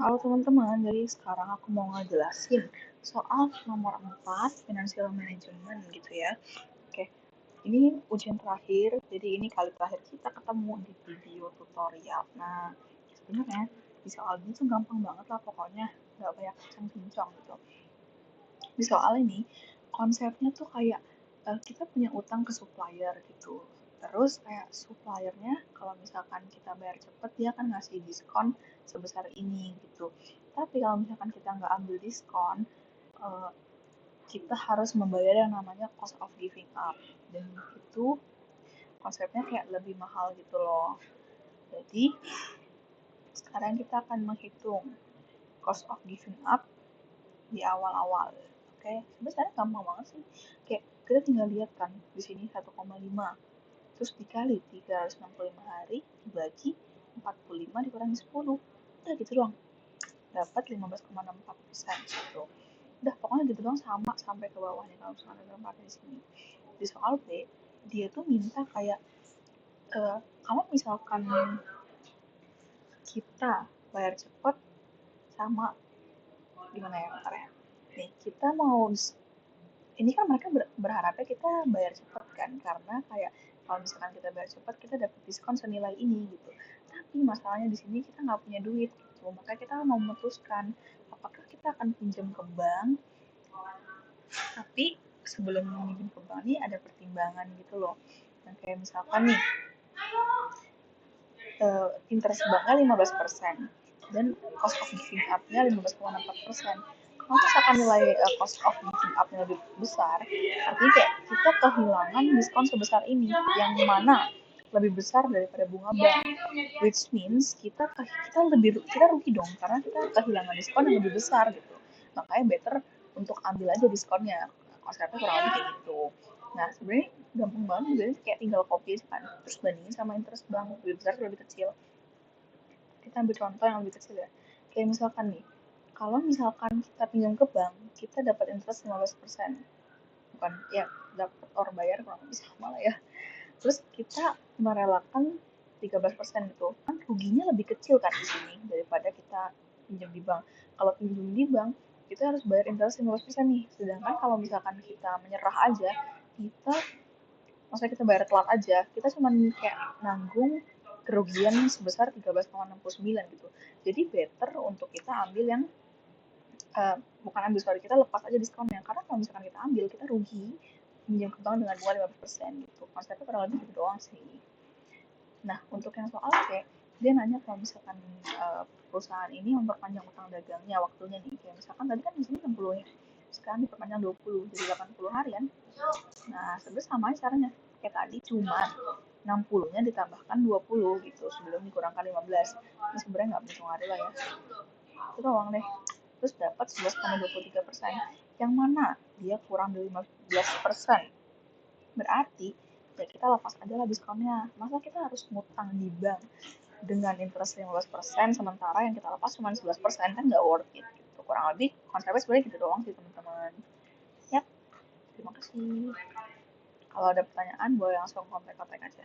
Halo teman-teman, jadi sekarang aku mau ngejelasin soal nomor 4, financial management gitu ya. Oke, ini ujian terakhir, jadi ini kali terakhir kita ketemu di video tutorial. Nah, sebenarnya di soal ini tuh gampang banget lah pokoknya, nggak banyak bincang-bincang gitu. Di soal ini, konsepnya tuh kayak kita punya utang ke supplier gitu. Terus kayak suppliernya kalau misalkan kita bayar cepet dia akan ngasih diskon sebesar ini gitu. Tapi kalau misalkan kita nggak ambil diskon, eh, kita harus membayar yang namanya cost of giving up. Dan itu konsepnya kayak lebih mahal gitu loh. Jadi sekarang kita akan menghitung cost of giving up di awal-awal. Oke, sebenarnya gampang banget sih. Kayak kita tinggal lihat kan di sini 1,5 terus dikali 365 hari dibagi 45 dikurangi 10. Udah gitu doang. Dapat 15,64% gitu. Udah pokoknya gitu doang sama sampai ke bawahnya kalau misalnya ada pakai di sini. Di soal B, dia tuh minta kayak kalau misalkan kita bayar cepet sama gimana ya bentar ya. Nih, kita mau ini kan mereka berharapnya kita bayar cepat kan karena kayak kalau misalkan kita bayar cepat kita dapat diskon senilai ini gitu, tapi masalahnya di sini kita nggak punya duit gitu, maka kita mau memutuskan apakah kita akan pinjam ke bank, tapi sebelum pinjam ke bank ini ada pertimbangan gitu loh, yang kayak misalkan nih interest banknya 15% dan cost of giving up-nya 15,64%. Kalau misalkan nilai cost of giving up-nya lebih besar, artinya kayak kita kehilangan diskon sebesar ini, yang mana lebih besar daripada bunga bank, which means kita rugi dong karena kita kehilangan diskon yang lebih besar gitu. Makanya better untuk ambil aja diskonnya. Konsepnya kurang lebih kayak gitu. Nah, sebenarnya gampang banget, jadi kayak tinggal copy kan, terus bandingin sama interest bank, lebih besar atau lebih kecil. Kita ambil contoh yang lebih kecil ya. Kayak misalkan nih, kalau misalkan kita pinjam ke bank, kita dapat interest 15%. Bukan, ya dapat or bayar kurang lebih sama lah ya. Terus kita merelakan 13% gitu. Kan ruginya lebih kecil kan di sini daripada kita pinjam di bank. Kalau pinjam di bank, kita harus bayar interest 15% nih. Sedangkan kalau misalkan kita menyerah aja, kita maksudnya kita bayar telat aja, kita cuma kayak nanggung kerugian sebesar 13,69 gitu. Jadi better untuk kita ambil yang bukan ambil, sorry, kita lepas aja diskonnya, karena kalau misalkan kita ambil kita rugi pinjam ke bank dengan bunga 15% gitu. Konsepnya kurang lebih gitu doang sih. Nah, untuk yang soal C, dia nanya kalau misalkan perusahaan ini memperpanjang utang dagangnya waktunya nih, kayak misalkan tadi kan di sini 60 ya, sekarang diperpanjang 20 jadi 80 harian. Nah, sebenarnya sama aja caranya kayak tadi, cuma 60-nya ditambahkan 20 gitu sebelum dikurangkan 15. Ini sebenarnya nggak berhitung hari lah ya. Itu doang deh. Terus dapat 11,23%. Yang mana dia kurang dari 15%. Berarti ya kita lepas aja lah diskonnya. Masa kita harus ngutang di bank dengan interest 15% sementara yang kita lepas cuma 11%, kan nggak worth it gitu. Kurang lebih konsepnya sebenarnya gitu doang sih teman-teman. Yap, terima kasih. Kalau ada pertanyaan boleh langsung kontak-kontak aja.